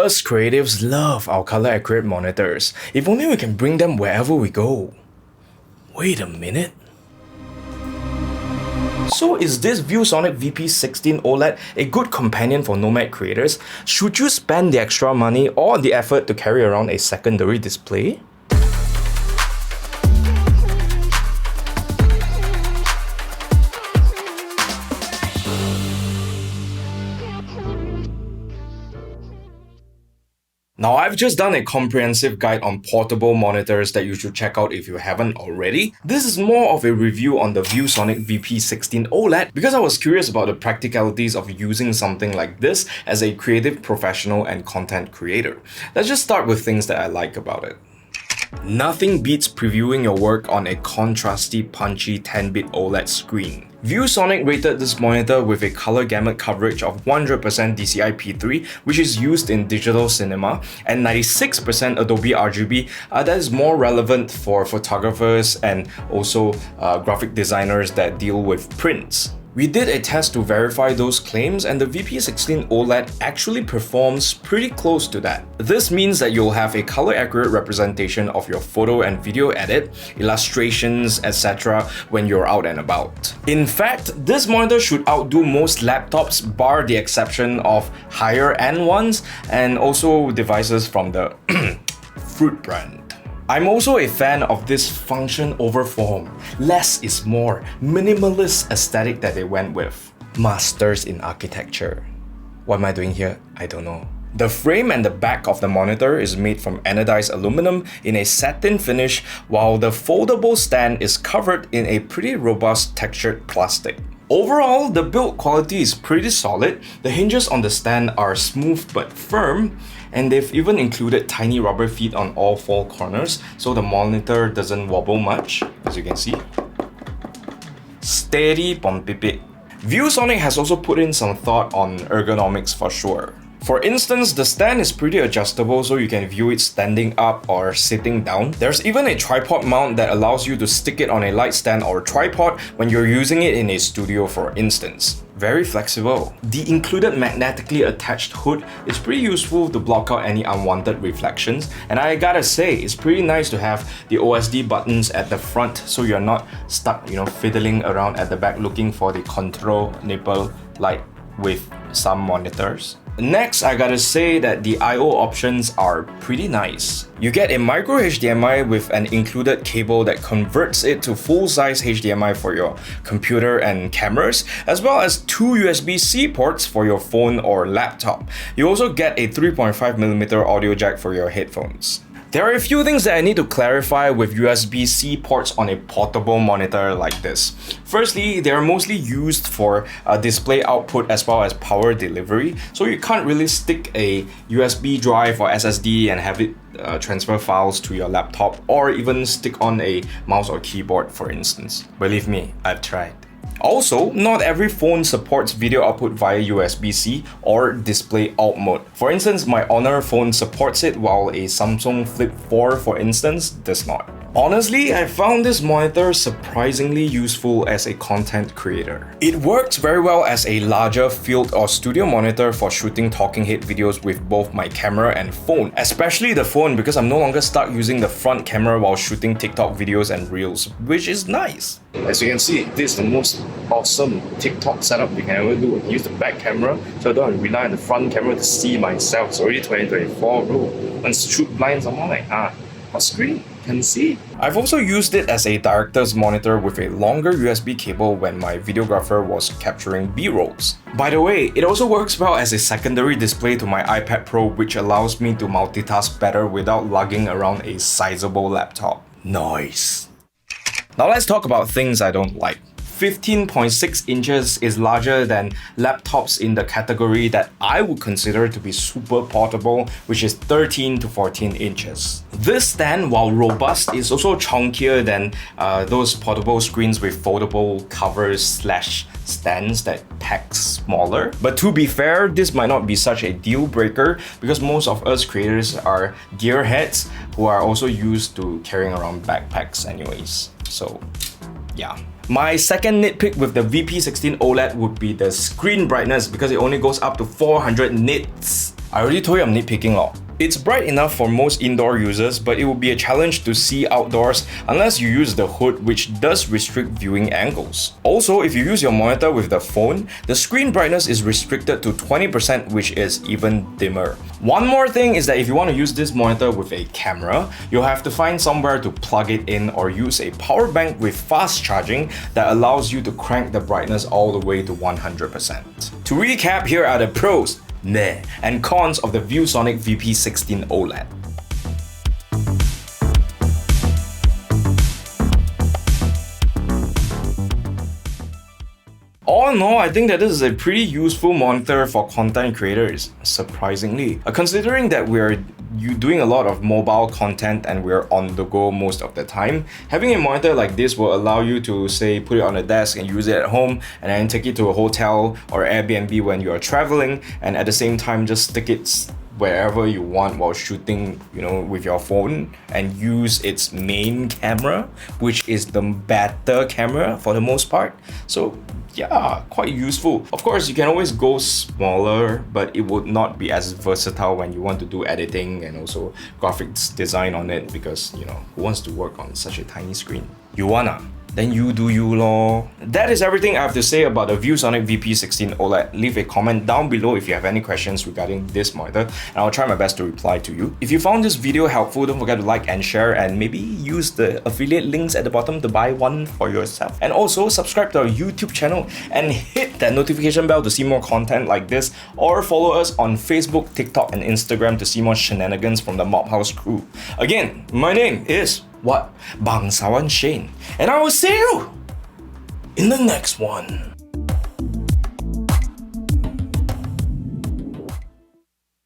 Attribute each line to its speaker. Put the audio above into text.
Speaker 1: Us creatives love our color accurate monitors. If only we can bring them wherever we go. Wait a minute. So is this Viewsonic VP16 OLED a good companion for nomad creators? Should you spend the extra money or the effort to carry around a secondary display? Now, I've just done a comprehensive guide on portable monitors that you should check out if you haven't already. This is more of a review on the Viewsonic VP16 OLED because I was curious about the practicalities of using something like this as a creative professional and content creator. Let's just start with things that I like about it. Nothing beats previewing your work on a contrasty, punchy 10-bit OLED screen. Viewsonic rated this monitor with a color gamut coverage of 100% DCI-P3, which is used in digital cinema, and 96% Adobe RGB. That is more relevant for photographers and also graphic designers that deal with prints. We did a test to verify those claims, and the VP16 OLED actually performs pretty close to that. This means that you'll have a color-accurate representation of your photo and video edit, illustrations, etc. when you're out and about. In fact, this monitor should outdo most laptops, bar the exception of higher-end ones, and also devices from the Fruit brand. I'm also a fan of this function over form, less is more, minimalist aesthetic that they went with. Masters in architecture. What am I doing here? I don't know. The frame and the back of the monitor is made from anodized aluminum in a satin finish, while the foldable stand is covered in a pretty robust textured plastic. Overall, the build quality is pretty solid. The hinges on the stand are smooth but firm, and they've even included tiny rubber feet on all four corners, so the monitor doesn't wobble much, as you can see. Steady pompipit. Viewsonic has also put in some thought on ergonomics for sure. For instance, the stand is pretty adjustable, so you can view it standing up or sitting down. There's even a tripod mount that allows you to stick it on a light stand or tripod when you're using it in a studio, for instance. Very flexible. The included magnetically attached hood is pretty useful to block out any unwanted reflections, and I gotta say, it's pretty nice to have the OSD buttons at the front so you're not stuck, fiddling around at the back looking for the control nipple like with some monitors. Next, I gotta say that the I/O options are pretty nice. You get a micro HDMI with an included cable that converts it to full-size HDMI for your computer and cameras, as well as two USB-C ports for your phone or laptop. You also get a 3.5mm audio jack for your headphones. There are a few things that I need to clarify with USB-C ports on a portable monitor like this. Firstly, they are mostly used for display output as well as power delivery, so you can't really stick a USB drive or SSD and have it transfer files to your laptop, or even stick on a mouse or keyboard, for instance. Believe me, I've tried. Also, not every phone supports video output via USB-C or display out mode. For instance, my Honor phone supports it, while a Samsung Flip 4, for instance, does not. Honestly, I found this monitor surprisingly useful as a content creator. It works very well as a larger field or studio monitor for shooting talking head videos with both my camera and phone, especially the phone because I'm no longer stuck using the front camera while shooting TikTok videos and reels, which is nice. As you can see, this is the most awesome TikTok setup you can ever do. I can use the back camera, so I don't rely on the front camera to see myself. It's already 2024, bro. When shoot blinds, I'm all like, what screen? Can see. I've also used it as a director's monitor with a longer USB cable when my videographer was capturing B-rolls. By the way, it also works well as a secondary display to my iPad Pro, which allows me to multitask better without lugging around a sizable laptop. Nice. Now let's talk about things I don't like. 15.6 inches is larger than laptops in the category that I would consider to be super portable, which is 13 to 14 inches. This stand, while robust, is also chunkier than those portable screens with foldable covers / stands that pack smaller. But to be fair, this might not be such a deal breaker because most of us creators are gearheads who are also used to carrying around backpacks anyways. So yeah. My second nitpick with the VP16 OLED would be the screen brightness because it only goes up to 400 nits. I already told you I'm nitpicking lor. It's bright enough for most indoor users, but it will be a challenge to see outdoors unless you use the hood, which does restrict viewing angles. Also, if you use your monitor with the phone, the screen brightness is restricted to 20%, which is even dimmer. One more thing is that if you want to use this monitor with a camera, you'll have to find somewhere to plug it in or use a power bank with fast charging that allows you to crank the brightness all the way to 100%. To recap, here are the pros, and cons of the Viewsonic VP16 OLED. All in all, I think that this is a pretty useful monitor for content creators, surprisingly. Considering that we're doing a lot of mobile content and we're on the go most of the time, having a monitor like this will allow you to, say, put it on a desk and use it at home, and then take it to a hotel or Airbnb when you're traveling, and at the same time just stick it wherever you want while shooting, with your phone, and use its main camera, which is the better camera for the most part. So yeah, quite useful. Of course, you can always go smaller, but it would not be as versatile when you want to do editing and also graphics design on it, because who wants to work on such a tiny screen? You wanna? Then you do you lor. That is everything I have to say about the Viewsonic VP16 OLED. Leave a comment down below if you have any questions regarding this monitor, and I'll try my best to reply to you. If you found this video helpful, don't forget to like and share, and maybe use the affiliate links at the bottom to buy one for yourself. And also subscribe to our YouTube channel and hit that notification bell to see more content like this, or follow us on Facebook, TikTok, and Instagram to see more shenanigans from the Mobhouse crew. Again, my name is Bangsawan Shane, and I will see you in the next one.